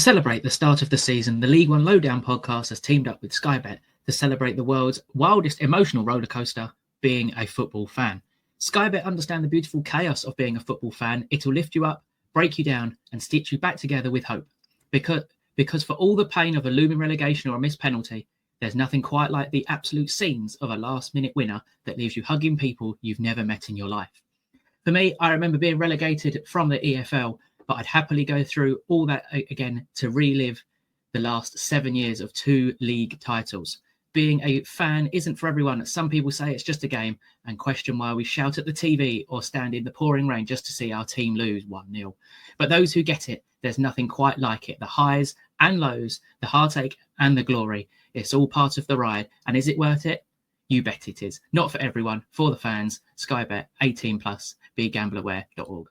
celebrate the start of the season, the League One Lowdown podcast has teamed up with Sky Bet to celebrate the world's wildest emotional rollercoaster, being a football fan. Sky Bet understand the beautiful chaos of being a football fan. It'll lift you up, break you down, and stitch you back together with hope. Because for all the pain of a looming relegation or a missed penalty, there's nothing quite like the absolute scenes of a last-minute winner that leaves you hugging people you've never met in your life. For me, I remember being relegated from the EFL, but I'd happily go through all that again to relive the last 7 years of 2 league titles. Being a fan isn't for everyone. Some people say it's just a game and question why we shout at the TV or stand in the pouring rain just to see our team lose 1-0. But those who get it, there's nothing quite like it. The highs and lows, the heartache and the glory. It's all part of the ride. And is it worth it? You bet it is. Not for everyone, for the fans. Sky Bet, 18+, begambleaware.org.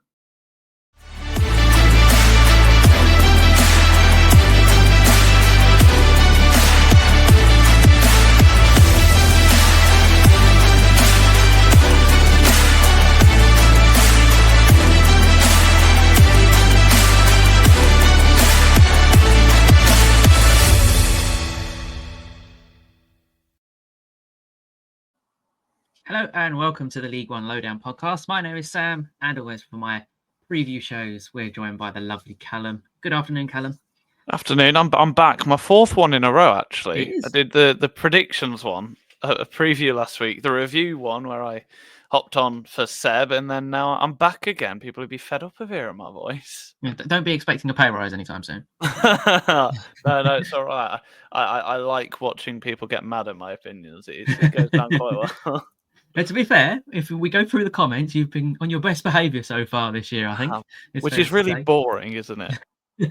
Hello and welcome to the League One Lowdown podcast. My name is Sam, and always for my preview shows, we're joined by the lovely Callum. Good afternoon, Callum. Afternoon. I'm back. My 4th one in a row, actually. I did the predictions one, a preview last week, the review one where I hopped on for Seb, and then now I'm back again. People will be fed up of hearing my voice. Yeah, don't be expecting a pay rise anytime soon. No, it's all right. I like watching people get mad at my opinions. It goes down quite well. But to be fair, if we go through the comments, you've been on your best behaviour so far this year, I think. Which is really boring, isn't it?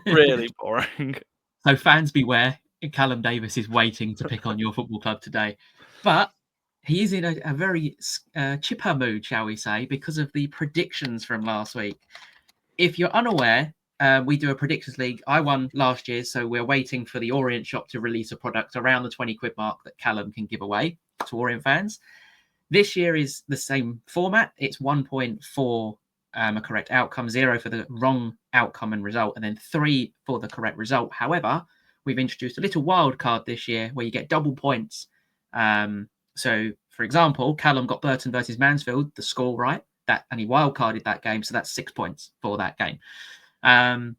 Really boring. So fans beware. Callum Davis is waiting to pick on your football club today. But he is in a very chipper mood, shall we say, because of the predictions from last week. If you're unaware, we do a predictions league. I won last year, so we're waiting for the Orient shop to release a product around the 20 quid mark that Callum can give away to Orient fans. This year is the same format. It's 1 point for a correct outcome, 0 for the wrong outcome and result, and then 3 for the correct result. However, we've introduced a little wild card this year where you get double points. So, for example, Callum got Burton versus Mansfield, the score right, and he wild carded that game, so that's 6 points for that game.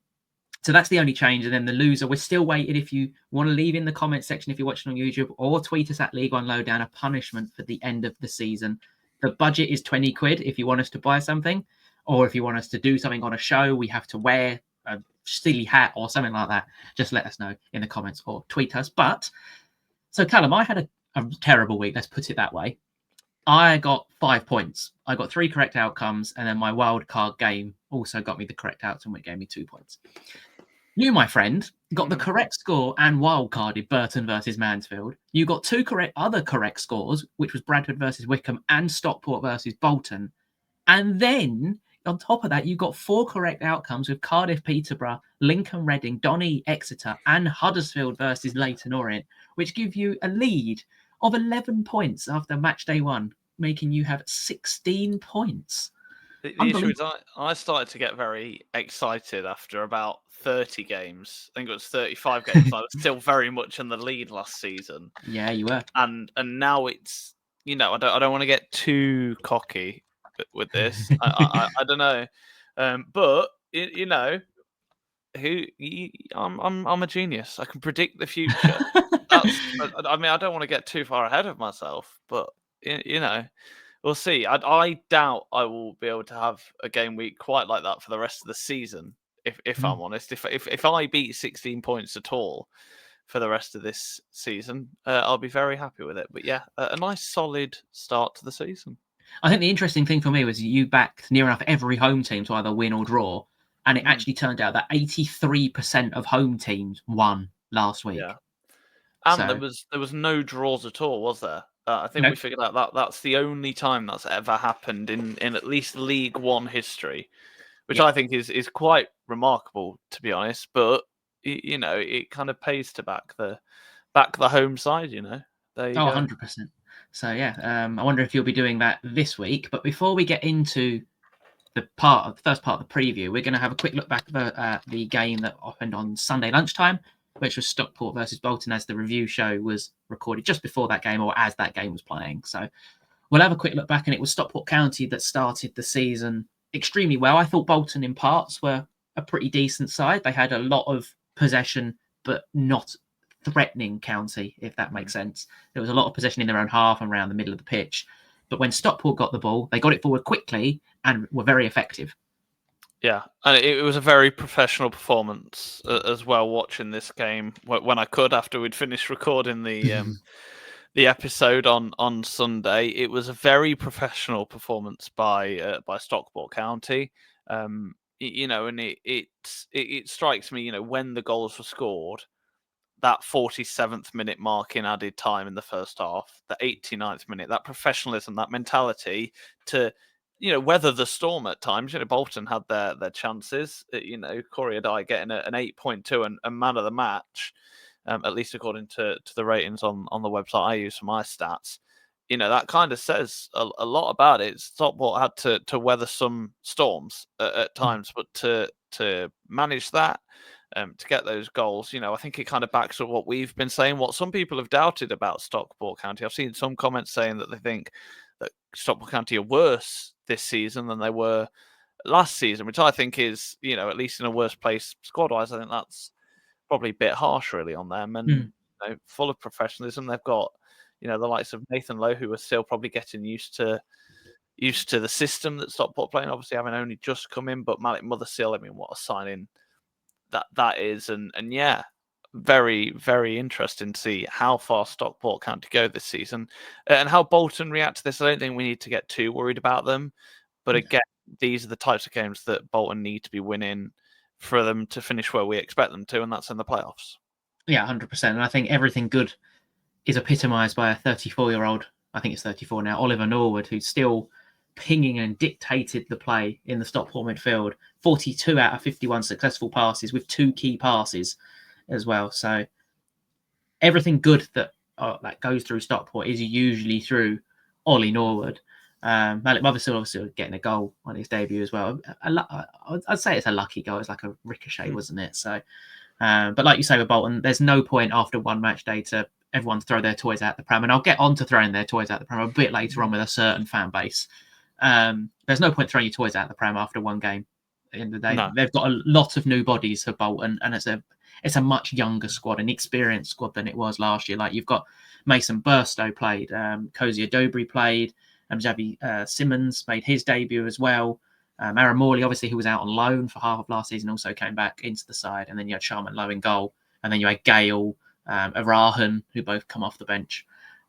So that's the only change. And then the loser, we're still waiting. If you want to leave in the comment section, if you're watching on YouTube, or tweet us at League One Lowdown, a punishment for the end of the season. The budget is 20 quid if you want us to buy something, or if you want us to do something on a show, we have to wear a silly hat or something like that. Just let us know in the comments or tweet us. But so Callum, I had a terrible week. Let's put it that way. I got 5 points. I got 3 correct outcomes, and then my wild card game also got me the correct outcome, which gave me 2 points. You, my friend, got the correct score and wildcarded Burton versus Mansfield. You got 2 other correct scores, which was Bradford versus Wycombe and Stockport versus Bolton. And then, on top of that, you got 4 correct outcomes with Cardiff, Peterborough, Lincoln, Reading, Donny, Exeter, and Huddersfield versus Leyton, Orient, which give you a lead of 11 points after match day 1, making you have 16 points. The issue is I started to get very excited after about 30 games. I think it was 35 games. I was still very much in the lead last season. Yeah, you were. And now it's, I don't want to get too cocky with this. I don't know. But I'm a genius. I can predict the future. I don't want to get too far ahead of myself, but we'll see. I doubt I will be able to have a game week quite like that for the rest of the season. If I'm honest, if I beat 16 points at all for the rest of this season, I'll be very happy with it. But yeah, a nice solid start to the season. I think the interesting thing for me was you backed near enough every home team to either win or draw, and it actually turned out that 83% of home teams won last week. Yeah, and there was no draws at all, was there? I think we figured out that that's the only time that's ever happened in at least League One history, which I think is quite remarkable, to be honest. But it kind of pays to back the home side. There you go. 100%. So yeah, I wonder if you'll be doing that this week. But before we get into the first part of the preview, we're going to have a quick look back at the game that happened on Sunday lunchtime, which was Stockport versus Bolton, as the review show was recorded just before that game, or as that game was playing. So we'll have a quick look back, and it was Stockport County that started the season extremely well. I thought Bolton in parts were a pretty decent side. They had a lot of possession, but not threatening County, if that makes sense. There was a lot of possession in their own half and around the middle of the pitch. But when Stockport got the ball, they got it forward quickly and were very effective. Yeah, and it was a very professional performance as well. Watching this game when I could, after we'd finished recording the episode on Sunday, it was a very professional performance by Stockport County. And it strikes me, when the goals were scored, that 47th minute mark in added time in the first half, the 89th minute, that professionalism, that mentality to, weather the storm at times. Bolton had their chances. Corey Adai getting an 8.2 and man of the match, at least according to the ratings on the website I use for my stats. That kind of says a lot about it. Stockport had to weather some storms at times, but to manage that, to get those goals, I think it kind of backs up what we've been saying, what some people have doubted about Stockport County. I've seen some comments saying that they think that Stockport County are worse this season than they were last season, which I think is, at least in a worse place squad-wise. I think that's probably a bit harsh, really, on them. And full of professionalism. They've got, the likes of Nathan Lowe, who are still probably getting used to the system that Stockport playing. Obviously, having only just come in, but Malik Mothersill, what a signing that is, and yeah, very, very interesting to see how far Stockport County go this season, and how Bolton react to this. I don't think we need to get too worried about them, but again, these are the types of games that Bolton need to be winning for them to finish where we expect them to, and that's in the playoffs. Yeah, 100%. And I think everything good is epitomised by a 34-year-old, I think it's 34 now, Oliver Norwood, who's still pinging and dictated the play in the Stockport midfield. 42 out of 51 successful passes, with 2 key passes as well. So everything good that goes through Stockport is usually through Ollie Norwood. Malik Mothersill obviously getting a goal on his debut as well. I'd say it's a lucky goal. It's like a ricochet, wasn't it? So, but like you say with Bolton, there's no point after one match day to everyone throw their toys out the pram. And I'll get on to throwing their toys out the pram a bit later on with a certain fan base. There's no point throwing your toys out the pram after one game. At the end of the day, They've got a lot of new bodies for Bolton, and it's a much younger squad, an experienced squad than it was last year. Like, you've got Mason Burstow played, Cozy Adobry played, Javi Simmons made his debut as well. Aaron Morley, obviously, who was out on loan for half of last season, also came back into the side. And then you had Sharman Lowe in goal, and then you had Gale, Arahan, who both come off the bench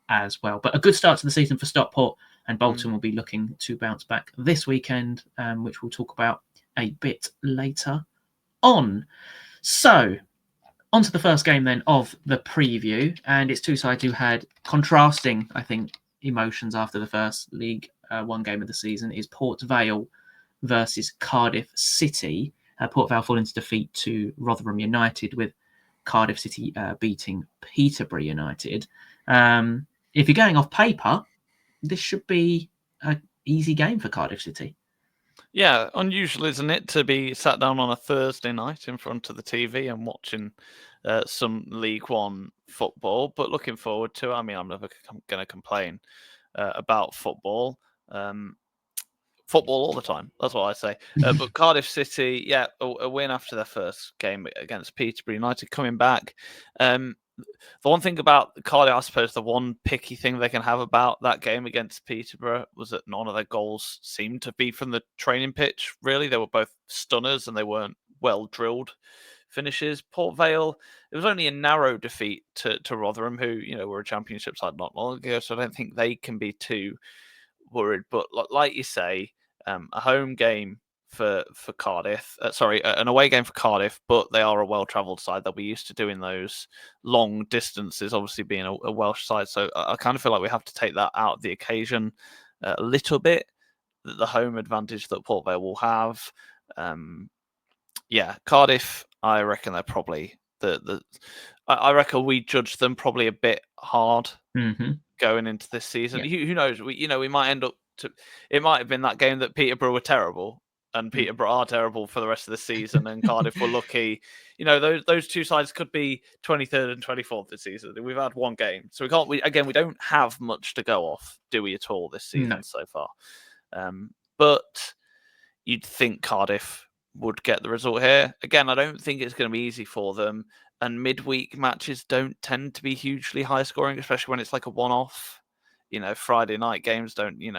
as well. But a good start to the season for Stockport, and Bolton will be looking to bounce back this weekend, which we'll talk about a bit later on. So, on to the first game then of the preview, and it's two sides who had contrasting, I think, emotions after the first League One game of the season. Is Port Vale versus Cardiff City. Port Vale falling to defeat to Rotherham United, with Cardiff City beating Peterborough United. If you're going off paper, this should be an easy game for Cardiff City. Yeah, unusual, isn't it, to be sat down on a Thursday night in front of the TV and watching some League One football, but looking forward to it. I'm never going to complain about football. Football all the time, that's what I say. But Cardiff City, a win after their first game against Peterborough United, coming back. The one thing about Cardiff, I suppose, the one picky thing they can have about that game against Peterborough was that none of their goals seemed to be from the training pitch, really. They were both stunners and they weren't well-drilled finishes. Port Vale, it was only a narrow defeat to Rotherham, who, were a championship side not long ago, so I don't think they can be too worried. But like you say, a home game for Cardiff, an away game for Cardiff, but they are a well-travelled side. They'll be used to doing those long distances, obviously being a Welsh side. So I kind of feel like we have to take that out of the occasion a little bit, the home advantage that Port Vale will have. Cardiff, I reckon they're probably I reckon we judge them probably a bit hard going into this season. Yeah. Who knows? We might end up it might have been that game that Peterborough were terrible, and Peterborough are terrible for the rest of the season, and Cardiff were lucky. You know, those two sides could be 23rd and 24th this season. We've had one game, so we don't have much to go off, do we, at all this season so far? But you'd think Cardiff would get the result here. Again, I don't think it's going to be easy for them. And midweek matches don't tend to be hugely high scoring, especially when it's like a one-off. You know, Friday night games don't, we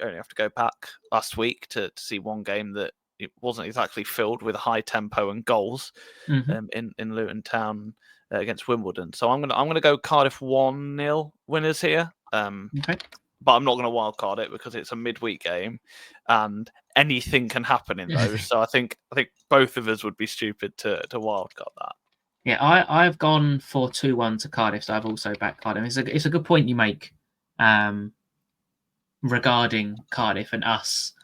only have to go back last week to see one game that it wasn't exactly filled with high tempo and goals in Luton Town against Wimbledon. So I'm gonna go Cardiff 1-0 winners here. Okay. But I'm not going to wildcard it because it's a midweek game and anything can happen in those. So I think both of us would be stupid to wildcard that. Yeah, I've gone for 2-1 to Cardiff, so I've also backed Cardiff. It's a good point you make regarding Cardiff and us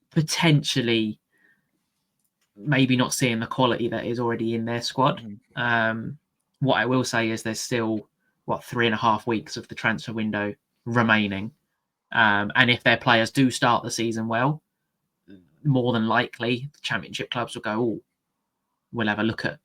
potentially maybe not seeing the quality that is already in their squad. What I will say is there's still 3.5 weeks of the transfer window remaining. And if their players do start the season well, more than likely the championship clubs will go, oh, we'll have a look at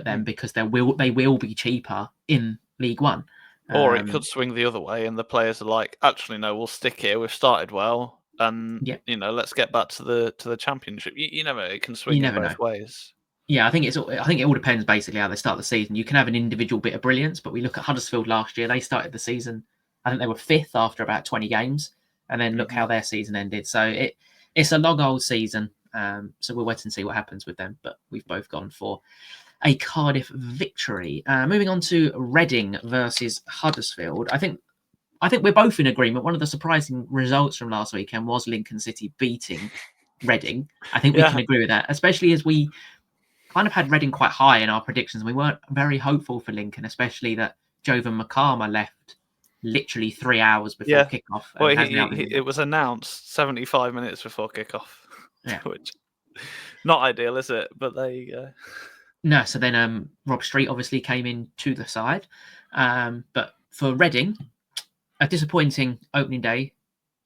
them because they will be cheaper in League One. Or it could swing the other way and the players are like, actually, no, we'll stick here. We've started well. And, let's get back to the championship. You never know. It can swing in both ways. Yeah, I think it all depends basically how they start the season. You can have an individual bit of brilliance, but we look at Huddersfield last year. They started the season, I think they were 5th after about 20 games, and then look how their season ended. So it's a long old season. So we'll wait and see what happens with them. But we've both gone for a Cardiff victory. Moving on to Reading versus Huddersfield. I think we're both in agreement. One of the surprising results from last weekend was Lincoln City beating Reading. I think we can agree with that, especially as we kind of had Reading quite high in our predictions. We weren't very hopeful for Lincoln, especially that Jovan Makama left literally 3 hours before kickoff. Well, it was announced 75 minutes before kickoff, which not ideal, is it? But there you go. No, so then Rob Street obviously came in to the side. But for Reading, a disappointing opening day,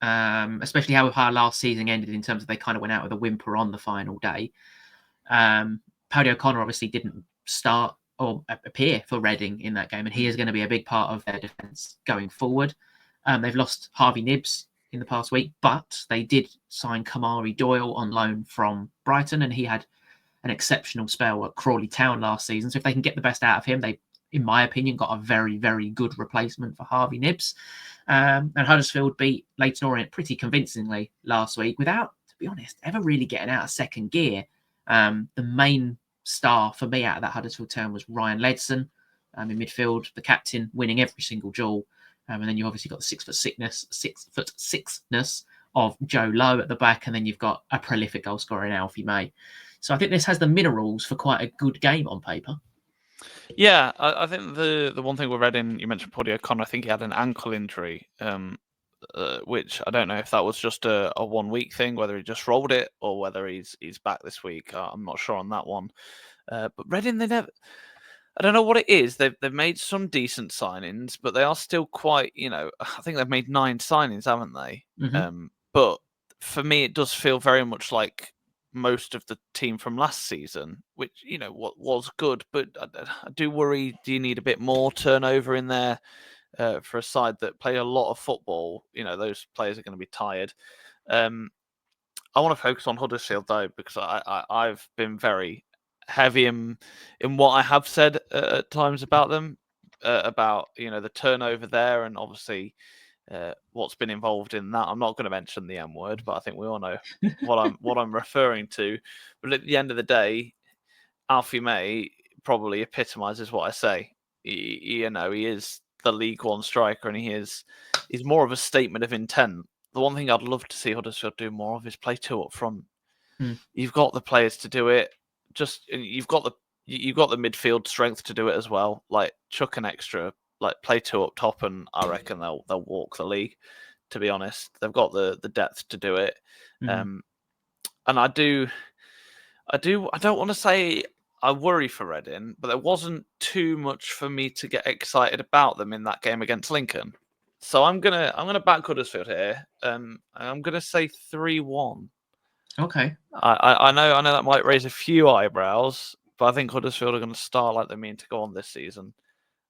especially how our last season ended in terms of they kind of went out with a whimper on the final day. Paddy O'Connor obviously didn't start or appear for Reading in that game, and he is going to be a big part of their defence going forward. They've lost Harvey Nibbs in the past week, but they did sign Kamari Doyle on loan from Brighton, and he had an exceptional spell at Crawley Town last season. So if they can get the best out of him, they, in my opinion, got a very, very good replacement for Harvey Nibbs. And Huddersfield beat Leyton Orient pretty convincingly last week without, to be honest, ever really getting out of second gear. The main star for me out of that Huddersfield turn was Ryan Ledson in midfield, the captain, winning every single duel. And then you obviously got the 6 foot 6'ness of Joe Lowe at the back, and then you've got a prolific goal scorer in Alfie May. So I think this has the minerals for quite a good game on paper. Yeah, I think the one thing we read in, you mentioned Paddy O'Connor, I think he had an ankle injury, which I don't know if that was just a 1 week thing, whether he just rolled it or whether he's back this week. I'm not sure on that one. But Reading, I don't know what it is. They've made some decent signings, but they are still quite, I think they've made 9 signings, haven't they? Mm-hmm. But for me, it does feel very much like most of the team from last season, which, what was good, but I do worry, do you need a bit more turnover in there for a side that play a lot of football? Those players are going to be tired. I want to focus on Huddersfield, though, because I've been very heavy in what I have said at times about them, about, the turnover there, and obviously what's been involved in that. I'm not going to mention the M word, but I think we all know what I'm referring to. But at the end of the day, Alfie May probably epitomizes what I say. He is the League One striker, and he's more of a statement of intent. The one thing I'd love to see Huddersfield do more of is play 2 up front. You've got the players to do it. Just you've got the midfield strength to do it as well. Like, chuck an extra, like, play 2 up top, and I reckon they'll walk the league. To be honest, they've got the depth to do it. And I don't want to say I worry for Reading, but there wasn't too much for me to get excited about them in that game against Lincoln. So I'm gonna back Huddersfield here. I'm gonna say 3-1. Okay. I know that might raise a few eyebrows, but I think Huddersfield are going to start like they mean to go on this season.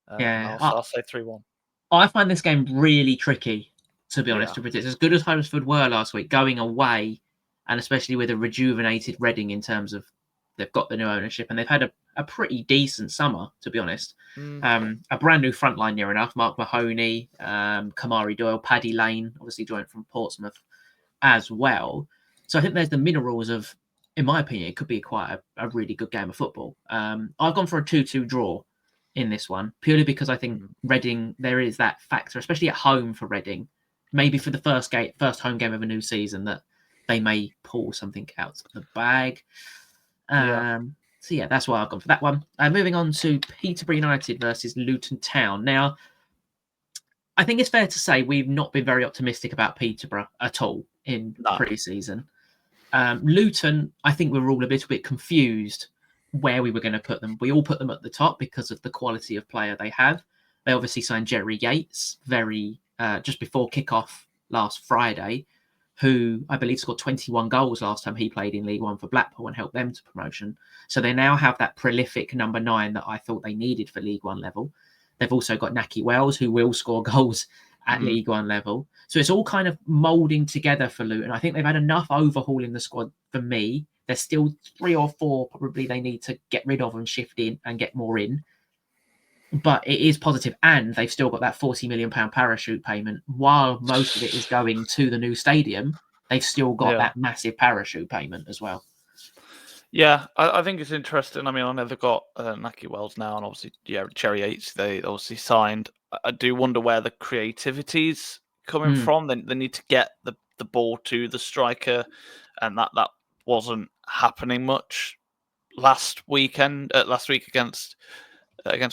And Yeah. I'll say 3-1. I find this game really tricky, to be honest, Yeah. to predict. As good as Huddersfield were last week, going away, and especially with a rejuvenated Reading in terms of they've got the new ownership and they've had a pretty decent summer, to be honest. A brand new front line near enough. Mark Mahoney, Kamari Doyle, Paddy Lane, obviously joined from Portsmouth as well. So I think there's the minerals of, in my opinion, it could be quite a really good game of football. I've gone for a 2-2 draw in this one, purely because I think Reading, there is that factor, especially at home for Reading, maybe for the first home game of a new season, that they may pull something out of the bag. So yeah, that's why I've gone for that one. Moving on to Peterborough United versus Luton Town. Now, I think it's fair to say we've not been very optimistic about Peterborough at all in pre-season. Luton, I think we were all a little bit confused where we were going to put them. We all put them at the top because of the quality of player they have. They obviously signed Jerry Yates just before kickoff last Friday, who I believe scored 21 goals last time he played in League One for Blackpool and helped them to promotion. So they now have that prolific number 9 that I thought they needed for League One level. They've also got Naki Wells, who will score goals at League One level. So it's all kind of moulding together for Luton. I think they've had enough overhaul in the squad for me. There's still 3 or 4 probably they need to get rid of and shift in and get more in. But it is positive, and they've still got that £40 million parachute payment. While most of it is going to the new stadium, they've still got that massive parachute payment as well. Yeah, I think it's interesting. I mean, I know they've got Naki Wells now, and obviously, Cherry Yates, they obviously signed. I do wonder where the creativity's coming from. They need to get the ball to the striker, and that wasn't happening much last week against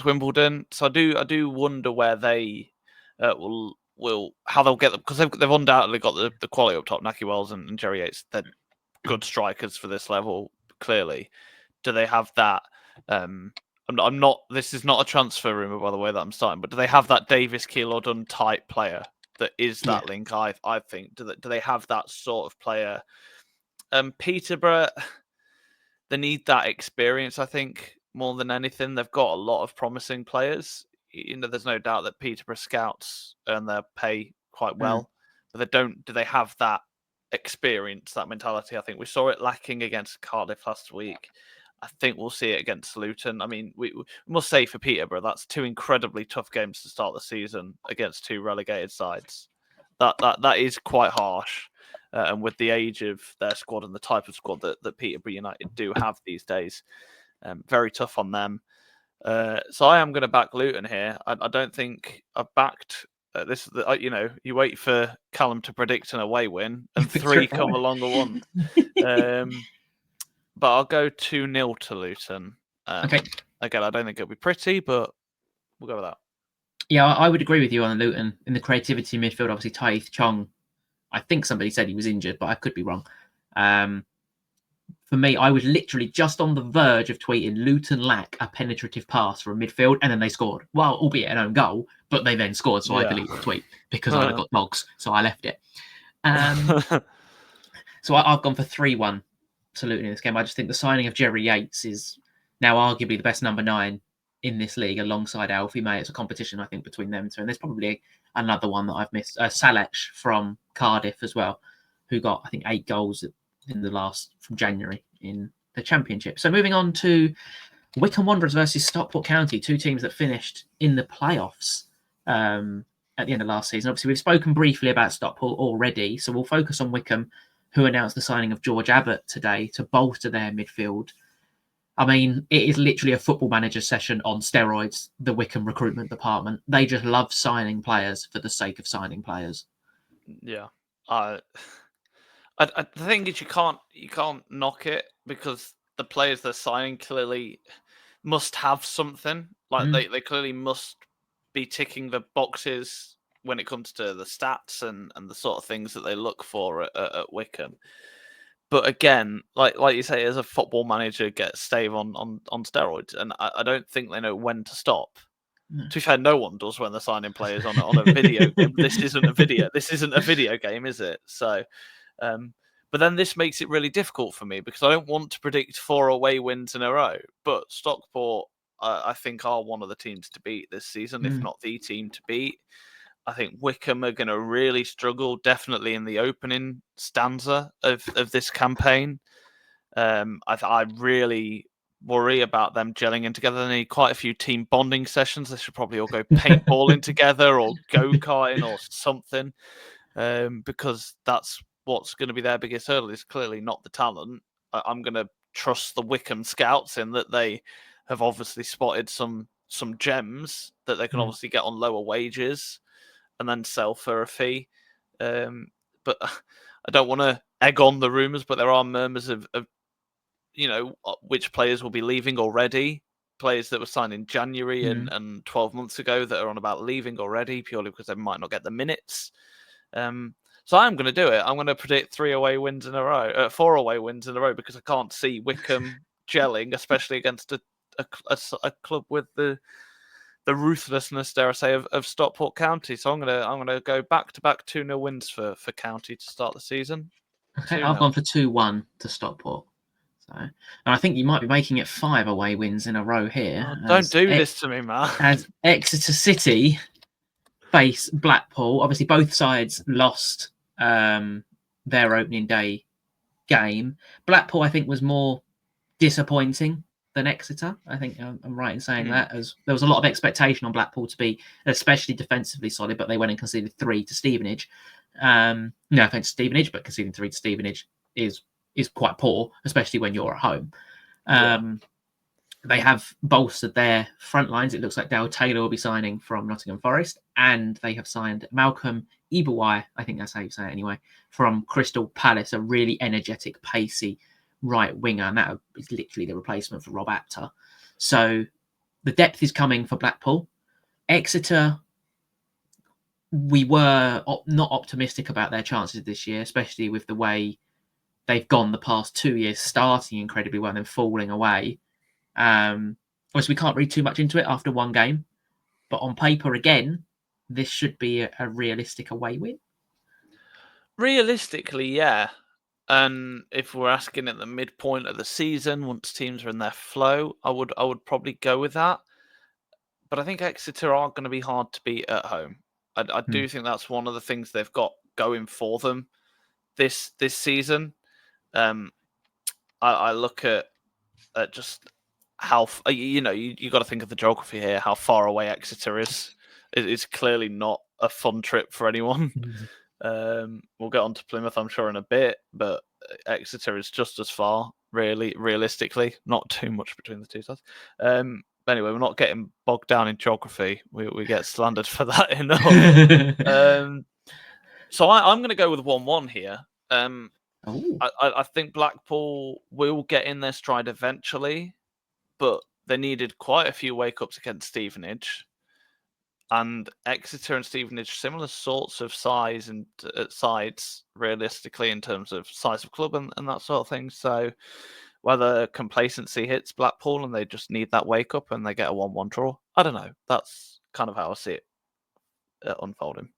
Wimbledon. So I do wonder where they will how they'll get them, because they've undoubtedly got the quality up top. Naki Wells and Jerry Yates, they're good strikers for this level. Clearly, do they have that? I'm not. This is not a transfer rumor, by the way, that I'm starting. But do they have that Davis Keeler-Dunn type player that is that link? I think. Do they have that sort of player? Peterborough, they need that experience. I think more than anything, they've got a lot of promising players. There's no doubt that Peterborough scouts earn their pay quite well, but they don't. Do they have that experience, that mentality? I think we saw it lacking against Cardiff last week. I think we'll see it against Luton. I mean, we must say for Peterborough, that's 2 incredibly tough games to start the season against 2 relegated sides. That is quite harsh. And with the age of their squad and the type of squad that Peterborough United do have these days, very tough on them. So I am going to back Luton here. I don't think I've backed this. You wait for Callum to predict an away win, and 3 come along at once. But I'll go 2-0 to Luton. Okay. Again, I don't think it'll be pretty, but we'll go with that. Yeah, I would agree with you on Luton. In the creativity midfield, obviously, Taith Chong, I think somebody said he was injured, but I could be wrong. For me, I was literally just on the verge of tweeting Luton lack a penetrative pass from midfield, and then they scored. Well, albeit an own goal, but they then scored, so I deleted the tweet because I'd have got dogs, so I left it. So I've gone for 3-1 to Luton in this game. I just think the signing of Jerry Yates is now arguably the best number 9 in this league, alongside Alfie May. It's a competition, I think, between them two. And there's probably another one that I've missed. Salech from Cardiff as well, who got, I think, 8 goals from January in the Championship. So moving on to Wycombe Wanderers versus Stockport County, 2 teams that finished in the playoffs at the end of last season. Obviously, we've spoken briefly about Stockport already, so we'll focus on Wycombe, who announced the signing of George Abbott today to bolster their midfield. I mean, it is literally a Football Manager session on steroids, the Wycombe recruitment department. They just love signing players for the sake of signing players. Yeah. I think you can't knock it, because the players they're signing clearly must have something. Like they clearly must be ticking the boxes when it comes to the stats and the sort of things that they look for at Wycombe. But again, like you say, as a Football Manager gets Stave on steroids, and I don't think they know when to stop. To be fair, no one does when they're signing players on a video game. This isn't a video game, is it? So, But then this makes it really difficult for me because I don't want to predict 4 away wins in a row. But Stockport, I think, are one of the teams to beat this season, if not the team to beat. I think Wycombe are going to really struggle, definitely in the opening stanza of this campaign. I really worry about them gelling in together. They need quite a few team bonding sessions. They should probably all go paintballing together or go-karting or something, because that's what's going to be their biggest hurdle. Is clearly not the talent. I'm going to trust the Wycombe scouts in that they have obviously spotted some gems that they can obviously get on lower wages and then sell for a fee. But I don't want to egg on the rumours, but there are murmurs of which players will be leaving already. Players that were signed in January and 12 months ago that are on about leaving already purely because they might not get the minutes. So I'm going to do it. I'm going to predict 4 away wins in a row because I can't see Wycombe gelling, especially against a club with the ruthlessness, dare I say, of Stockport County. So I'm gonna go back-to-back 2-0 wins for County to start the season. Okay, I've gone for 2-1 to Stockport. So, and I think you might be making it 5 away wins in a row here. Oh, don't do this to me, man. As Exeter City face Blackpool, obviously both sides lost their opening day game. Blackpool, I think, was more disappointing than Exeter. I think I'm right in saying that, as there was a lot of expectation on Blackpool to be especially defensively solid, but they went and conceded 3 to Stevenage. No offense to Stevenage, but conceding 3 to Stevenage is quite poor, especially when you're at home. They have bolstered their front lines. It looks like Dale Taylor will be signing from Nottingham Forest, and they have signed Malcolm Ibawai, I think that's how you say it anyway, from Crystal Palace, a really energetic, pacey right winger, and that is literally the replacement for Rob Apter. So the depth is coming for Blackpool. Exeter, we were not optimistic about their chances this year, especially with the way they've gone the past 2 years, starting incredibly well and then falling away. Obviously, we can't read too much into it after one game, but on paper, again, this should be a realistic away win. Realistically, yeah. And if we're asking at the midpoint of the season, once teams are in their flow, I would probably go with that. But I think Exeter are going to be hard to beat at home. I do think that's one of the things they've got going for them this season. I look at just how you got to think of the geography here. How far away Exeter is. It's clearly not a fun trip for anyone. We'll get on to Plymouth, I'm sure, in a bit, but Exeter is just as far, really, realistically. Not too much between the two sides. Anyway, we're not getting bogged down in geography. We get slandered for that enough. So I'm going to go with 1-1 here. I think Blackpool will get in their stride eventually, but they needed quite a few wake-ups against Stevenage. And Exeter and Stevenage, similar sorts of size and sides, realistically, in terms of size of club and that sort of thing. So whether complacency hits Blackpool and they just need that wake-up and they get a 1-1 draw, I don't know. That's kind of how I see it unfolding.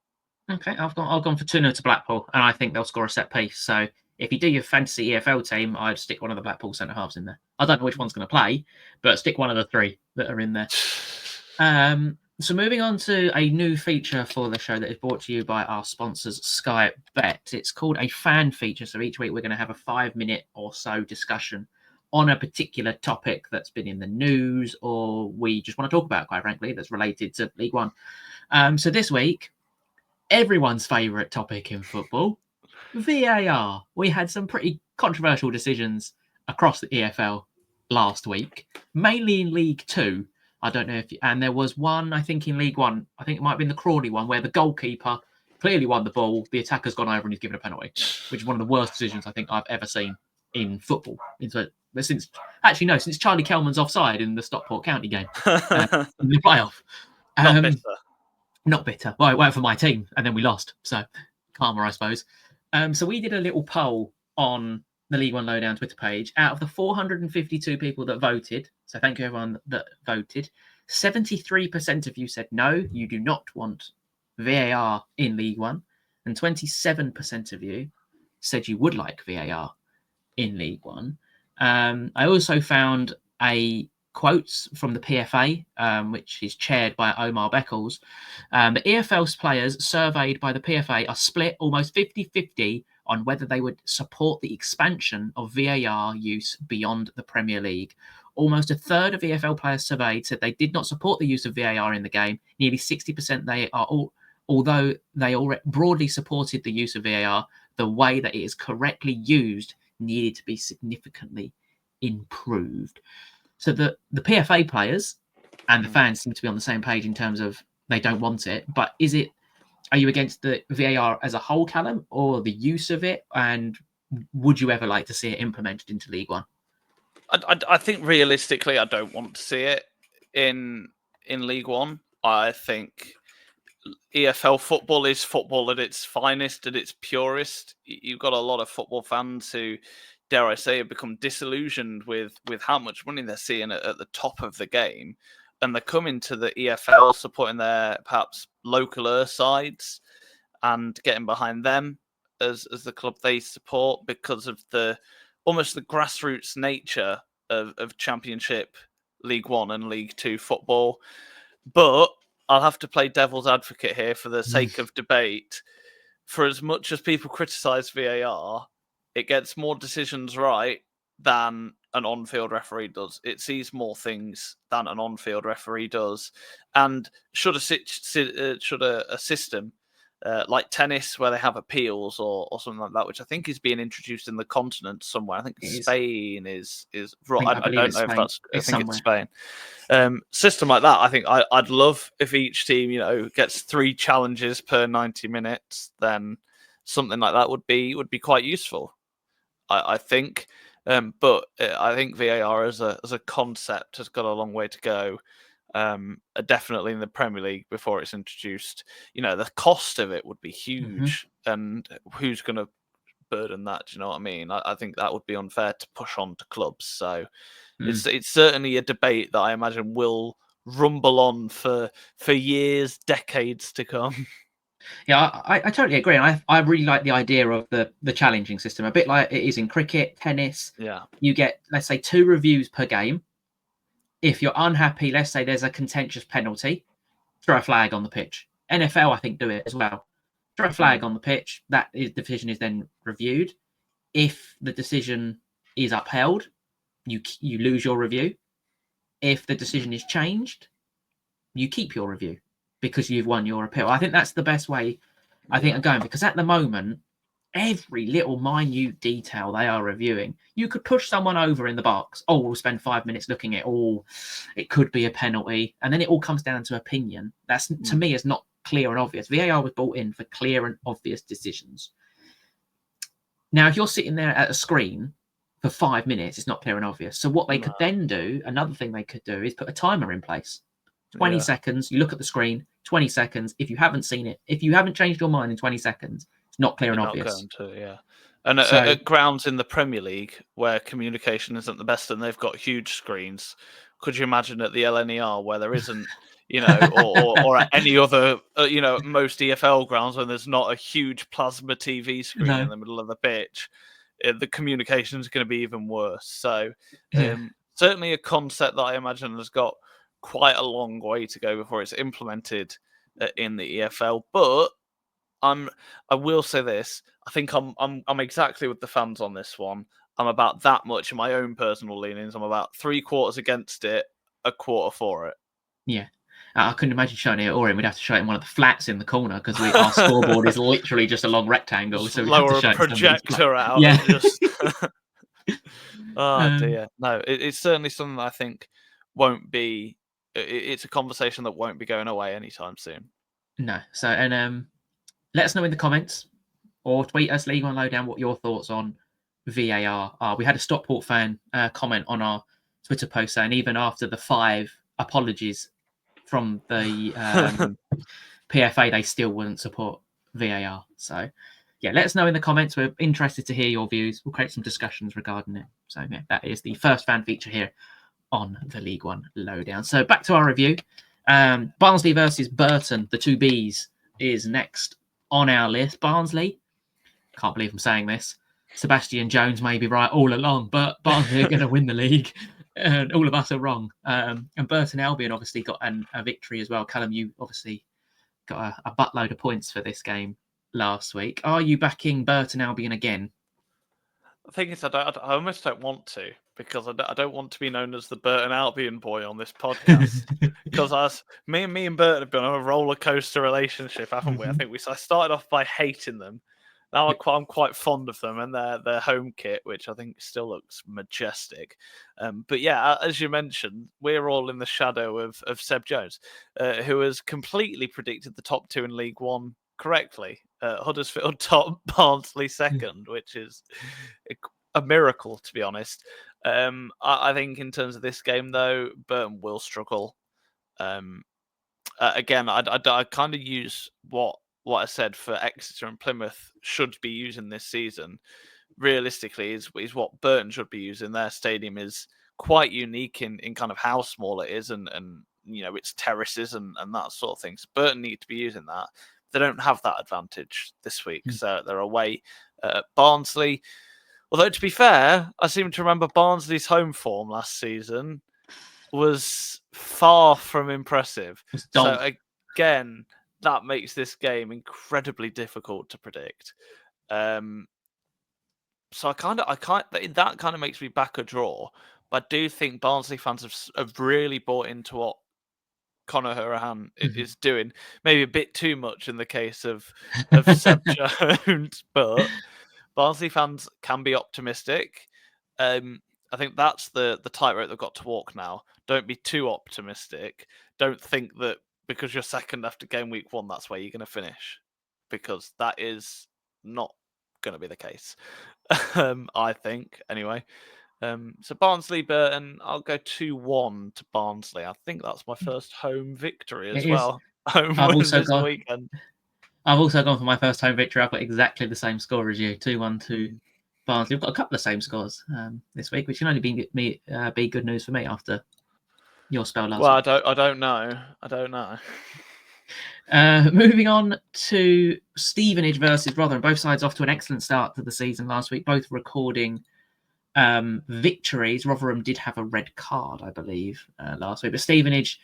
Okay, I've gone for 2-0 to Blackpool, and I think they'll score a set piece. So if you do your fantasy EFL team, I'd stick one of the Blackpool centre-halves in there. I don't know which one's going to play, but stick one of the 3 that are in there. So moving on to a new feature for the show that is brought to you by our sponsors, Sky Bet. It's called a fan feature. So each week we're going to have a 5-minute or so discussion on a particular topic that's been in the news or we just want to talk about, quite frankly, that's related to League One. So this week, everyone's favourite topic in football, VAR. We had some pretty controversial decisions across the EFL last week, mainly in League 2. I don't know and there was one, I think, in League One. I think it might have been the Crawley one, where the goalkeeper clearly won the ball. The attacker's gone over and he's given a penalty, which is one of the worst decisions I think I've ever seen in football. Since Charlie Kelman's offside in the Stockport County game in the playoff. Not bitter. Well, it went for my team, and then we lost. So karma, I suppose. So we did a little poll on the League One Lowdown Twitter page. Out of the 452 people that voted, so thank you everyone that voted, 73% of you said no, you do not want VAR in League One, and 27% of you said you would like VAR in League One. I also found a quotes from the PFA, which is chaired by Omar Beckles. The EFL's players surveyed by the PFA are split almost 50-50 on whether they would support the expansion of VAR use beyond the Premier League. Almost a third of EFL players surveyed said they did not support the use of VAR in the game. Nearly 60% although they broadly supported the use of VAR, the way that it is correctly used needed to be significantly improved. So the PFA players and the fans seem to be on the same page in terms of they don't want it. But are you against the VAR as a whole, Callum, or the use of it? And would you ever like to see it implemented into League One? I think realistically, I don't want to see it in League One. I think EFL football is football at its finest, at its purest. You've got a lot of football fans who, dare I say, have become disillusioned with how much money they're seeing at the top of the game. And they're coming to the EFL supporting their perhaps localer sides and getting behind them as the club they support because of almost the grassroots nature of Championship, League One and League Two football. But I'll have to play devil's advocate here for the sake of debate. For as much as people criticise VAR, it gets more decisions right than an on-field referee does. It sees more things than an on-field referee does. And should a system like tennis, where they have appeals or something like that, which I think is being introduced in the continent somewhere. I think Spain is right. I don't know if that's. I think it's Spain. System like that. I think I'd love if each team, gets 3 challenges per 90 minutes. Then something like that would be quite useful. I think. But I think VAR as a concept has got a long way to go. Definitely in the Premier League before it's introduced. The cost of it would be huge, and who's going to burden that? Do you know what I mean? I think that would be unfair to push on to clubs. So it's certainly a debate that I imagine will rumble on for years, decades to come. Yeah, I totally agree. And I really like the idea of the challenging system, a bit like it is in cricket, tennis. Yeah. You get, let's say, 2 reviews per game. If you're unhappy, let's say there's a contentious penalty, throw a flag on the pitch. NFL, I think, do it as well. Throw a flag on the pitch. That decision is then reviewed. If the decision is upheld, you lose your review. If the decision is changed, you keep your review because you've won your appeal. I think that's the best way of going, because at the moment, every little minute detail they are reviewing. You could push someone over in the box. Oh, we'll spend 5 minutes looking at it could be a penalty. And then it all comes down to opinion. That's, to me, is not clear and obvious. VAR was brought in for clear and obvious decisions. Now, if you're sitting there at a screen for 5 minutes, it's not clear and obvious. So what they could then do, another thing they could do, is put a timer in place. 20 seconds, you look at the screen, 20 seconds. If you haven't seen it, if you haven't changed your mind in 20 seconds, it's not clear and obvious. And at grounds in the Premier League where communication isn't the best and they've got huge screens, could you imagine at the LNER where there isn't, or at any other, most EFL grounds when there's not a huge plasma TV screen in the middle of the pitch, the communication is going to be even worse. So certainly a concept that I imagine has got quite a long way to go before it's implemented in the EFL. But I will say this: I think I'm exactly with the fans on this one. I'm about that much in my own personal leanings. I'm about 3/4 against it, 1/4 for it. Yeah. I couldn't imagine showing it at Orient. We'd have to show it in one of the flats in the corner because our scoreboard is literally just a long rectangle. Just so lower a projector out. Yeah. Oh dear. No, it's certainly something that I think won't be. It's a conversation that won't be going away anytime soon. No. So, and let us know in the comments or tweet us, League One Lowdown, what your thoughts on VAR are. We had a Stockport fan comment on our Twitter post saying even after the 5 apologies from the PFA, they still wouldn't support VAR. So, yeah, let us know in the comments. We're interested to hear your views. We'll create some discussions regarding it. So, yeah, that is the first fan feature here on the League One Lowdown. So, back to our review. Barnsley versus Burton, the 2 Bs, is next on our list. Barnsley can't believe I'm saying this. Sebastian Jones may be right all along, but Barnsley are going to win the league, and all of us are wrong. And Burton Albion obviously got a victory as well. Callum, you obviously got a buttload of points for this game last week. Are you backing Burton Albion again? The thing is, I almost don't want to, because I don't want to be known as the Burton Albion boy on this podcast. Because me and Burton have been on a roller coaster relationship, haven't we? I think I started off by hating them. Now I'm quite fond of them and their home kit, which I think still looks majestic. But yeah, as you mentioned, we're all in the shadow of Seb Jones, who has completely predicted the top two in League One correctly. Huddersfield top, Barnsley second, which is a miracle, to be honest. I think in terms of this game, though, Burton will struggle. Again, I kind of use what I said for Exeter and Plymouth should be using this season. Realistically, is what Burton should be using. Their stadium is quite unique in kind of how small it is and its terraces and that sort of thing. So Burton need to be using that. They don't have that advantage this week, so they're away at Barnsley. Although, to be fair, I seem to remember Barnsley's home form last season was far from impressive. So again, that makes this game incredibly difficult to predict. So that kind of makes me back a draw. But I do think Barnsley fans have really bought into what Conor Hourihane is doing. Maybe a bit too much in the case of Seb Jones, but Barnsley fans can be optimistic. I think that's the tightrope they've got to walk now. Don't be too optimistic. Don't think that because you're second after game week 1, that's where you're going to finish, because that is not going to be the case. I think, anyway. So Barnsley, Burton, I'll go 2-1 to Barnsley. I think that's my first home victory as well. Home win this weekend. I've also gone for my first home victory. I've got exactly the same score as you, 2-1 to Barnsley. We've got a couple of same scores this week, which can only be good news for me after your spell last week. Well, I don't know. Moving on to Stevenage versus Rotherham. Both sides off to an excellent start to the season last week, both recording victories. Rotherham did have a red card, I believe, last week, but Stevenage,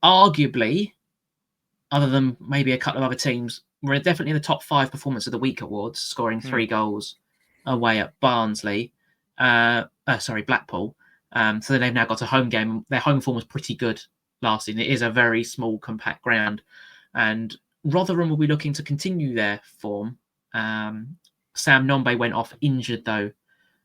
arguably, other than maybe a couple of other teams, were definitely in the top 5 performance of the week awards, scoring 3 goals away at Barnsley. Blackpool. So they've now got a home game. Their home form was pretty good last season. It is a very small, compact ground, and Rotherham will be looking to continue their form. Sam Nombe went off injured though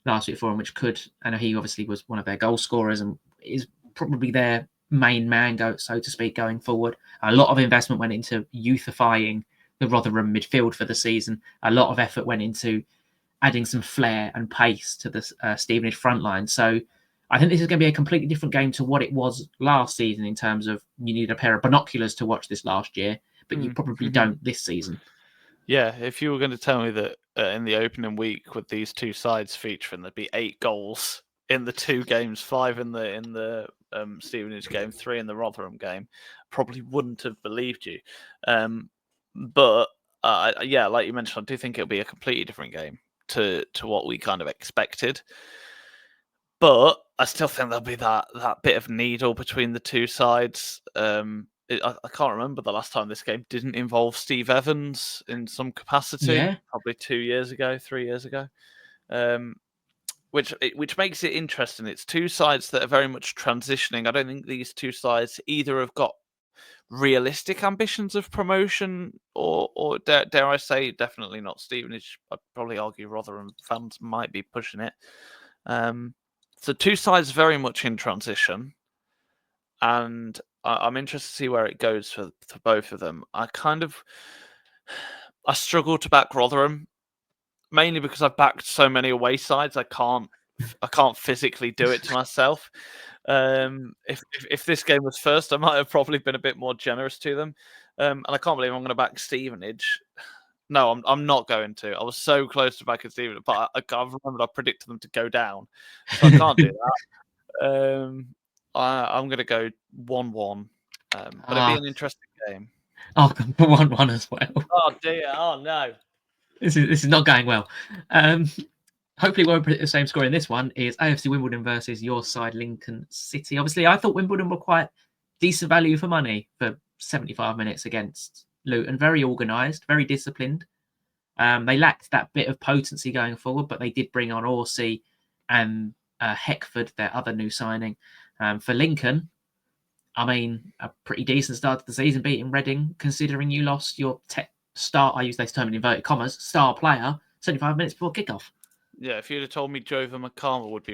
last week for them, which could. I know he obviously was one of their goal scorers and is probably their main man, so to speak, going forward. A lot of investment went into youthifying the Rotherham midfield for the season. A lot of effort went into adding some flair and pace to the Stevenage front line. So I think this is going to be a completely different game to what it was last season in terms of you need a pair of binoculars to watch this last year, but you probably don't this season. Yeah, if you were going to tell me that in the opening week with these two sides featuring, there'd be 8 goals in the 2 games, 5 in the Stevenage game, 3 in the Rotherham game, probably wouldn't have believed you. But yeah, like you mentioned, I do think it'll be a completely different game to what we kind of expected. But I still think there'll be that bit of needle between the two sides. I can't remember the last time this game didn't involve Steve Evans in some capacity. Yeah. Probably 2 years ago, 3 years ago. Which makes it interesting. It's two sides that are very much transitioning. I don't think these two sides either have got realistic ambitions of promotion, or dare I say, definitely not Stevenage. I'd probably argue Rotherham fans might be pushing it. So two sides very much in transition, and I'm interested to see where it goes for both of them. I struggle to back Rotherham, mainly because I've backed so many away sides. I can't physically do it to myself. If this game was first, I might have probably been a bit more generous to them. And I can't believe I'm going to back Stevenage. No, I'm not going to. I was so close to backing Stevenage, but I've remembered I predicted them to go down, so I can't do that. I'm going to go 1-1, but it'd be an interesting game. I'll go for 1-1 as well. Oh dear! Oh no! This is not going well. Hopefully, we won't put the same score in this one. Is AFC Wimbledon versus your side, Lincoln City. Obviously, I thought Wimbledon were quite decent value for money for 75 minutes against Luton. Very organised, very disciplined. They lacked that bit of potency going forward, but they did bring on Orsi and Heckford, their other new signing. For Lincoln, I mean, a pretty decent start to the season, beating Reading, considering you lost your star, I use this term in inverted commas, star player 75 minutes before kickoff. Yeah, if you'd have told me Jova McCarver would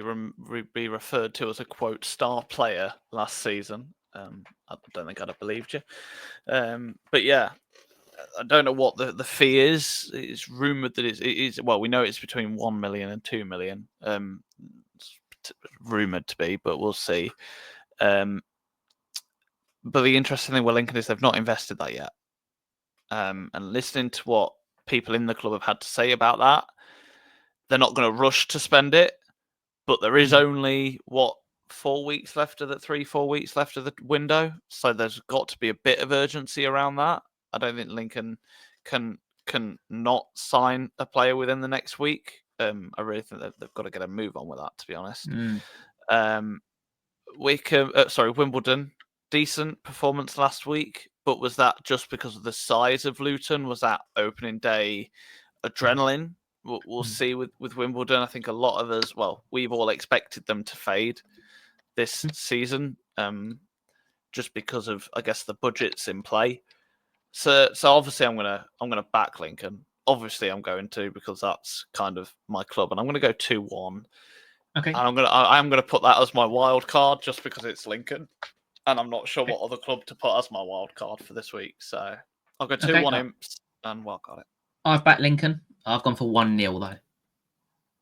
be referred to as a, quote, star player last season, I don't think I'd have believed you. But yeah, I don't know what the fee is. It's rumoured that it is, well, we know it's between 1 million and 2 million. It's rumoured to be, but we'll see. But the interesting thing with Lincoln is they've not invested that yet. And listening to what people in the club have had to say about that, they're not going to rush to spend it, but there is only 4 weeks left of the 3-4 weeks left of the window, so there's got to be a bit of urgency around that. I don't think Lincoln can not sign a player within the next week. I really think that they've got to get a move on with that, to be honest. Wimbledon, decent performance last week, but was that just because of the size of Luton? Was that opening day adrenaline? We'll see with Wimbledon. I think a lot of us, well, we've all expected them to fade this season, just because of, I guess, the budgets in play. So obviously I'm gonna back Lincoln. Obviously I'm going to, because that's kind of my club, and I'm gonna go 2-1. Okay. And I'm gonna put that as my wild card just because it's Lincoln, and I'm not sure what other club to put as my wild card for this week. So I'll go 2-1 Imps and wild card it. I've backed Lincoln. I've gone for 1-0 though.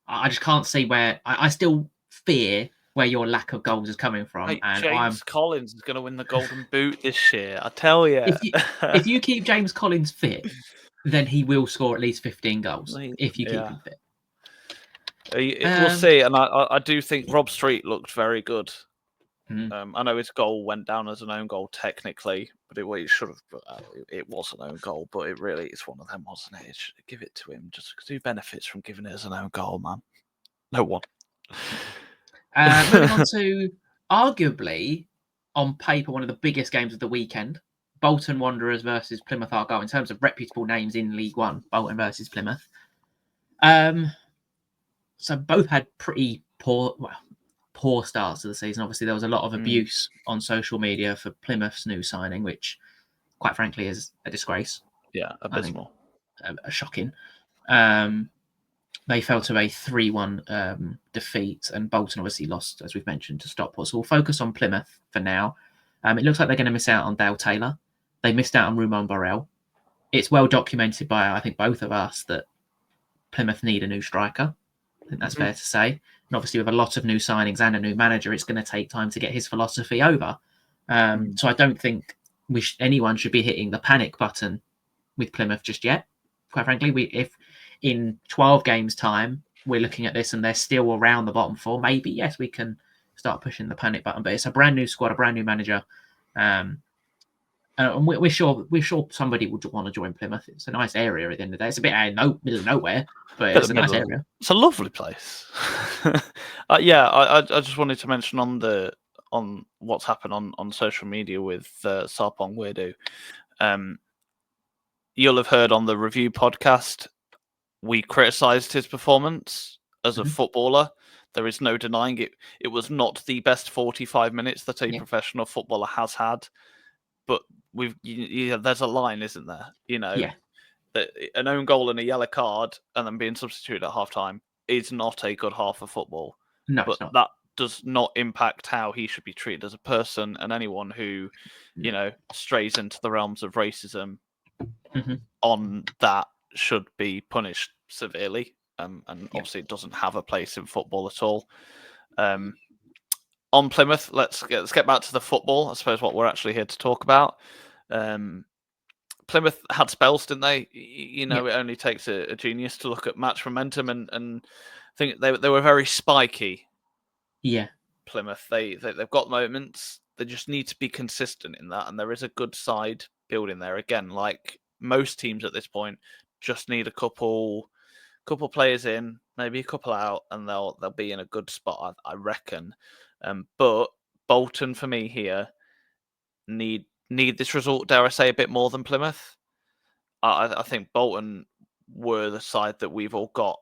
I just can't see where I still fear where your lack of goals is coming from. Hey, and James Collins is going to win the Golden Boot this year. I tell you. If you keep James Collins fit, then he will score at least 15 goals. If you keep him fit. We'll see. And I do think Rob Street looked very good. Mm. I know his goal went down as an own goal technically, but it should have. It was an own goal, but it really is one of them, wasn't it? Give it to him, just because who benefits from giving it as an own goal, man? No one. Moving on to arguably, on paper, one of the biggest games of the weekend. Bolton Wanderers versus Plymouth Argyle. In terms of reputable names in League One, Bolton versus Plymouth. So both had pretty poor starts to the season. Obviously, there was a lot of abuse on social media for Plymouth's new signing, which, quite frankly, is a disgrace. Yeah, abysmal. A shocking. They fell to a 3-1 defeat, and Bolton obviously lost, as we've mentioned, to Stockport. So we'll focus on Plymouth for now. It looks like they're going to miss out on Dale Taylor. They missed out on Rumon Borrell. It's well documented by, I think, both of us that Plymouth need a new striker. I think that's fair to say. And obviously, with a lot of new signings and a new manager, it's going to take time to get his philosophy over. So I don't think anyone should be hitting the panic button with Plymouth just yet. Quite frankly, if in 12 games' time we're looking at this and they're still around the bottom four, maybe, yes, we can start pushing the panic button. But it's a brand new squad, a brand new manager. And we're sure somebody would want to join Plymouth. It's a nice area at the end of the day. It's a bit out of middle of nowhere, but it's a nice area. It's a lovely place. I just wanted to mention on what's happened on social media with Sarpong Weirdo. You'll have heard on the review podcast, we criticised his performance as a footballer. There is no denying it. It was not the best 45 minutes that a professional footballer has had. But there's a line, isn't there? That an own goal and a yellow card and then being substituted at halftime is not a good half of football. No, but it's not. That does not impact how he should be treated as a person, and anyone who, strays into the realms of racism on that should be punished severely. And obviously it doesn't have a place in football at all. On Plymouth, let's get back to the football. I suppose what we're actually here to talk about. Plymouth had spells, didn't they? It only takes a genius to look at match momentum, and I think they were very spiky. Yeah, Plymouth. They've got moments. They just need to be consistent in that, and there is a good side building there. Again, like most teams at this point, just need a couple players in, maybe a couple out, and they'll be in a good spot, I reckon. But Bolton for me here need this result, dare I say, a bit more than Plymouth. I think Bolton were the side that we've all got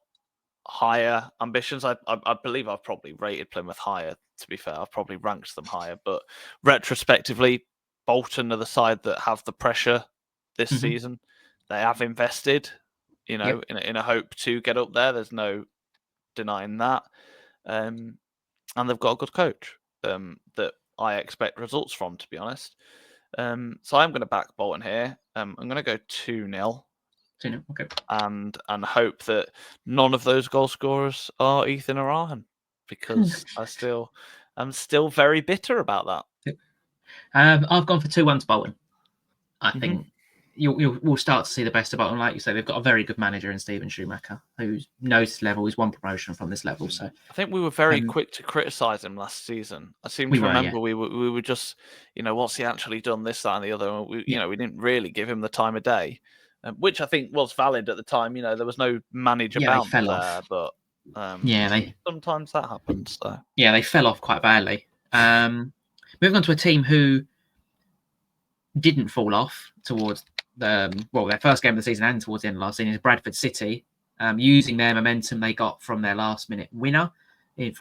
higher ambitions. I believe I've probably rated Plymouth higher, to be fair. I've probably ranked them higher, but retrospectively, Bolton are the side that have the pressure this season. They have invested, in a hope to get up there. There's no denying that. And they've got a good coach that I expect results from, to be honest. So I'm going to back Bolton here. I'm going to go 2-0. 2-0, okay. And hope that none of those goal scorers are Ethan or Arhan, because I'm still very bitter about that. I've gone for 2-1 to Bolton. I think we'll start to see the best of Bolton. Like you say, they've got a very good manager in Steven Schumacher, who knows this level. He's won promotion from this level. So I think we were very quick to criticise him last season. I seem to remember we were just, what's he actually done, this, that, and the other. We didn't really give him the time of day. Which I think was valid at the time. There was no manager bounce there, off. But sometimes that happens. So they fell off quite badly. Moving on to a team who didn't fall off towards their first game of the season and towards the end of last season is Bradford City, using their momentum they got from their last-minute winner in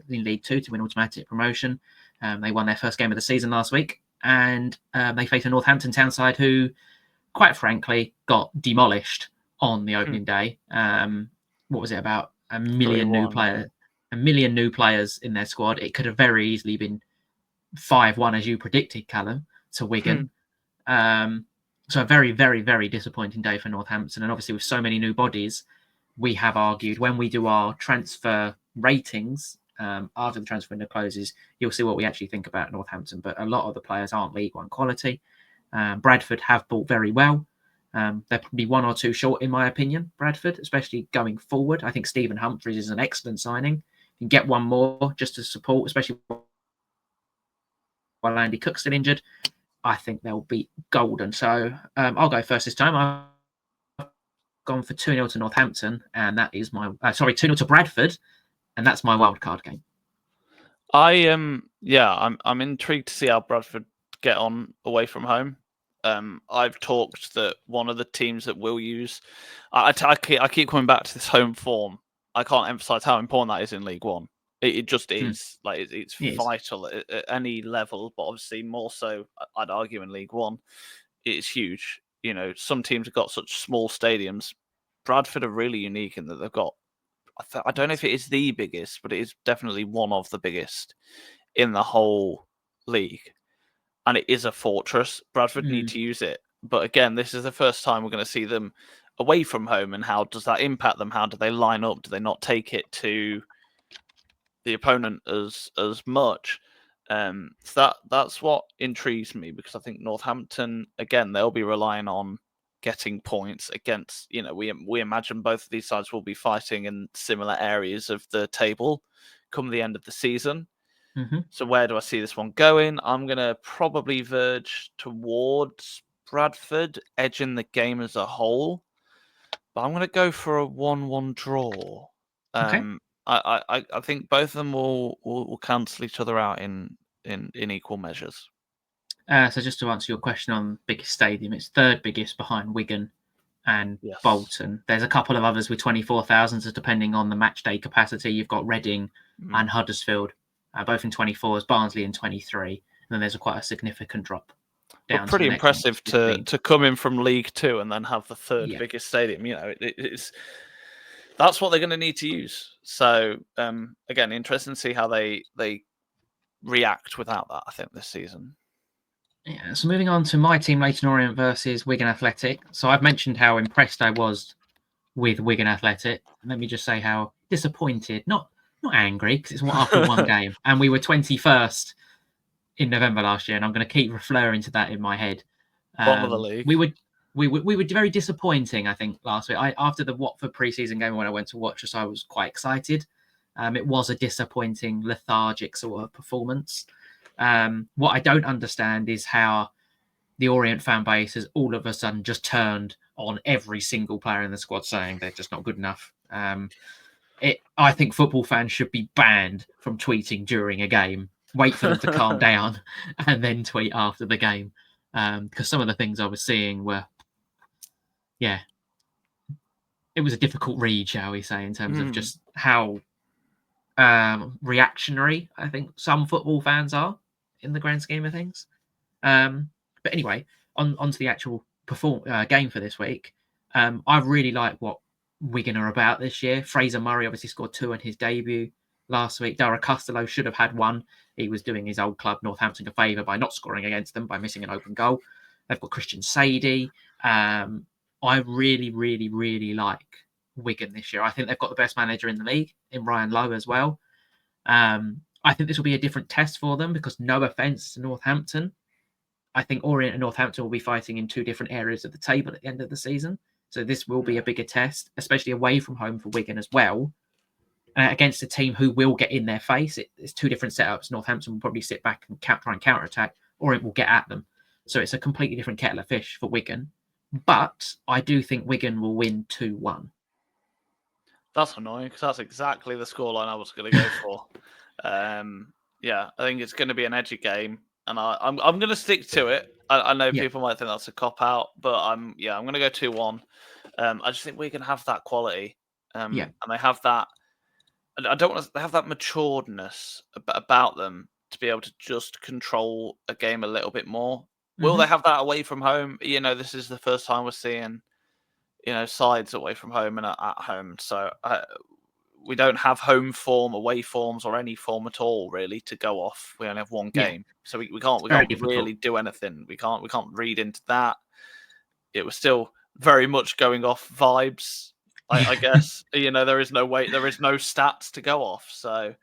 League 2 to win automatic promotion. They won their first game of the season last week, and they faced a Northampton Town side who, quite frankly, got demolished on the opening day. What was it, about a million new players in their squad? It could have very easily been 5-1, as you predicted, Callum, to Wigan. So a very, very, very disappointing day for Northampton. And obviously with so many new bodies, we have argued when we do our transfer ratings after the transfer window closes, you'll see what we actually think about Northampton. But a lot of the players aren't League One quality. Bradford have bought very well. They're probably one or two short, in my opinion, Bradford, especially going forward. I think Stephen Humphreys is an excellent signing. You can get one more just to support, especially while Andy Cook's still injured. I think they'll be golden. So I'll go first this time. I've gone for 2-0 to Northampton, and that is my 2-0 to Bradford, and that's my wildcard game. I'm intrigued to see how Bradford get on away from home. I've talked that one of the teams that will use. I keep coming back to this home form. I can't emphasize how important that is in League One. It just is. It's vital at any level, but obviously more so, I'd argue, in League One. It's huge. Some teams have got such small stadiums. Bradford are really unique in that they've got, I don't know if it is the biggest, but it is definitely one of the biggest in the whole league. And it is a fortress. Bradford need to use it. But again, this is the first time we're going to see them away from home. And how does that impact them? How do they line up? Do they not take it to the opponent as much? So that's what intrigues me, because I think Northampton, again, they'll be relying on getting points against, we imagine both of these sides will be fighting in similar areas of the table come the end of the season. So where do I see this one going? I'm going to probably verge towards Bradford, edging the game as a whole. But I'm going to go for a 1-1 draw. Okay. I think both of them will cancel each other out in equal measures. So just to answer your question on biggest stadium, it's third biggest behind Wigan and Bolton. There's a couple of others with 24,000, so depending on the match day capacity. You've got Reading and Huddersfield, both in 24s, Barnsley in 23. And then there's quite a significant drop down. Well, pretty impressive to come in from League Two and then have the third biggest stadium. It's that's what they're going to need to use. So again, interesting to see how they react without that, I think, this season. Yeah, so moving on to my team, Leyton Orient versus Wigan Athletic. So I've mentioned how impressed I was with Wigan Athletic. Let me just say how disappointed, not angry, because it's after one game. And we were 21st in November last year, and I'm going to keep referring to that in my head. Bottom of the league. We were very disappointing, I think, last week. After the Watford pre-season game when I went to watch us, I was quite excited. It was a disappointing, lethargic sort of performance. What I don't understand is how the Orient fan base has all of a sudden just turned on every single player in the squad, saying they're just not good enough. I think football fans should be banned from tweeting during a game. Wait for them to calm down and then tweet after the game. Because some of the things I was seeing were, it was a difficult read, shall we say, in terms of just how reactionary I think some football fans are in the grand scheme of things. But anyway, on to the actual game for this week. I really like what Wigan are about this year. Fraser Murray obviously scored 2 in his debut last week. Dara Costello should have had 1. He was doing his old club Northampton a favour by not scoring against them, by missing an open goal. They've got Christian Sadie. I really, really, really like Wigan this year. I think they've got the best manager in the league, in Ryan Lowe as well. I think this will be a different test for them because, no offence to Northampton, I think Orient and Northampton will be fighting in 2 different areas of the table at the end of the season. So this will be a bigger test, especially away from home for Wigan as well, against a team who will get in their face. It's 2 different setups. Northampton will probably sit back and try and counter-attack. Orient will get at them. So it's a completely different kettle of fish for Wigan. But I do think Wigan will win 2-1. That's annoying because that's exactly the scoreline I was going to go for. I think it's going to be an edgy game, and I'm going to stick to it. I know people might think that's a cop out, but I'm going to go 2-1. I just think Wigan have that quality, and they have that. I don't want to. They have that maturedness about them to be able to just control a game a little bit more. Will they have that away from home? This is the first time we're seeing sides away from home and at home. So we don't have home form, away forms, or any form at all really to go off. We only have 1 game, so we can't really do anything. We can't read into that. It was still very much going off vibes, I guess. There is no weight, there is no stats to go off. So,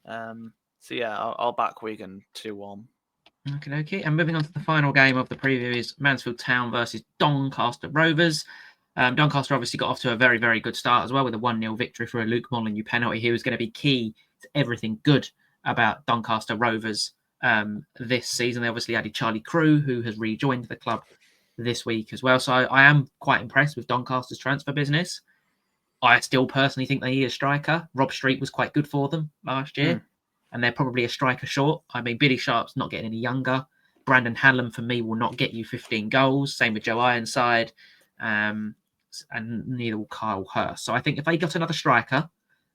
I'll back Wigan 2-1. Okay. And moving on to the final game of the preview is Mansfield Town versus Doncaster Rovers. Doncaster obviously got off to a very, very good start as well with a 1-0 victory for a Luke Molyneux penalty. He was going to be key to everything good about Doncaster Rovers this season. They obviously added Charlie Crew, who has rejoined the club this week as well. So I am quite impressed with Doncaster's transfer business. I still personally think they need a striker. Rob Street was quite good for them last year, and they're probably a striker short. I mean, Billy Sharp's not getting any younger. Brandon Hanlon, for me, will not get you 15 goals. Same with Joe Ironside. And neither will Kyle Hurst. So I think if they got another striker,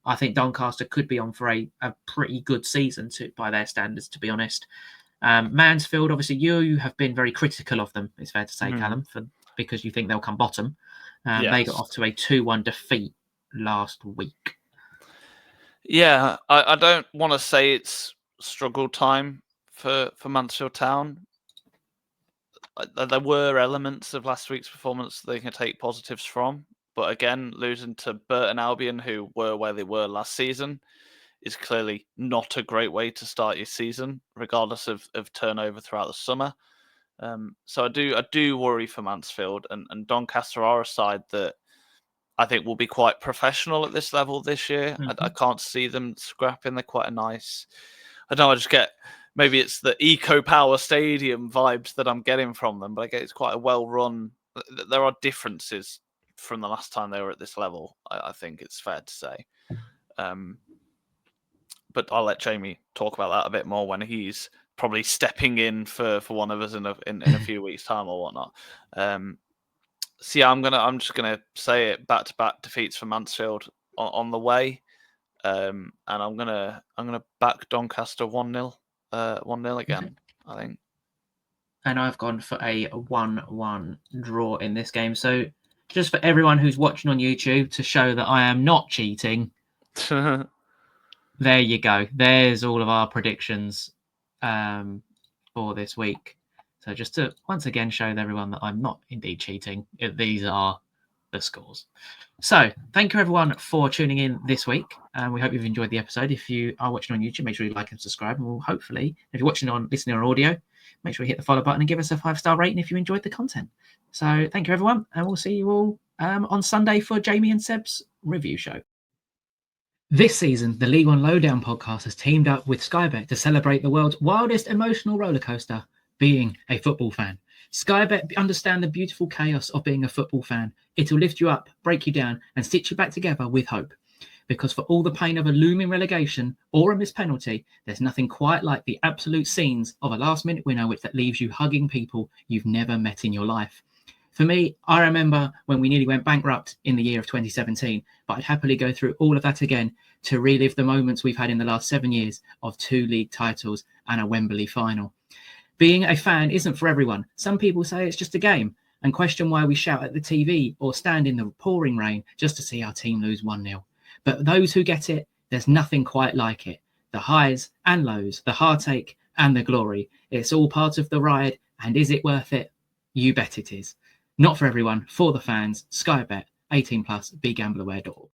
I think Doncaster could be on for a pretty good season by their standards, to be honest. Mansfield, obviously, you have been very critical of them, it's fair to say, Callum, because you think they'll come bottom. They got off to a 2-1 defeat last week. Yeah, I don't want to say it's struggle time for Mansfield Town. There were elements of last week's performance they can take positives from. But again, losing to Burton Albion, who were where they were last season, is clearly not a great way to start your season, regardless of turnover throughout the summer. So I do worry for Mansfield, and Doncaster are a side that I think will be quite professional at this level this year. I can't see them scrapping. They're quite a nice. I don't know. I just get. Maybe it's the Eco Power Stadium vibes that I'm getting from them, but I get it's quite a well-run. There are differences from the last time they were at this level. I think it's fair to say. But I'll let Jamie talk about that a bit more when he's probably stepping in for one of us in a few weeks' time or whatnot. So yeah, I'm just gonna say it, back-to-back defeats for Mansfield on the way, and I'm gonna back Doncaster 1-0. 1-0 again, I think. And I've gone for a 1-1 draw in this game. So just for everyone who's watching on YouTube, to show that I am not cheating, there you go. There's all of our predictions for this week. So just to once again show everyone that I'm not indeed cheating. These are the scores. So thank you everyone for tuning in this week. We hope you've enjoyed the episode. If you are watching on YouTube, make sure you like and subscribe. And we'll hopefully, if you're listening on audio, make sure you hit the follow button and give us a 5-star rating if you enjoyed the content. So thank you everyone, and we'll see you all on Sunday for Jamie and Seb's review show. This season, the League One Lowdown podcast has teamed up with Skybet to celebrate the world's wildest emotional roller coaster, being a football fan. Sky Bet understand the beautiful chaos of being a football fan. It'll lift you up, break you down, and stitch you back together with hope. Because for all the pain of a looming relegation or a missed penalty, there's nothing quite like the absolute scenes of a last-minute winner that leaves you hugging people you've never met in your life. For me, I remember when we nearly went bankrupt in the year of 2017, but I'd happily go through all of that again to relive the moments we've had in the last 7 years of 2 league titles and a Wembley final. Being a fan isn't for everyone. Some people say it's just a game and question why we shout at the TV or stand in the pouring rain just to see our team lose 1-0. But those who get it, there's nothing quite like it. The highs and lows, the heartache and the glory. It's all part of the ride, and is it worth it? You bet it is. Not for everyone, for the fans. Sky Bet, 18+, begambleaware.org.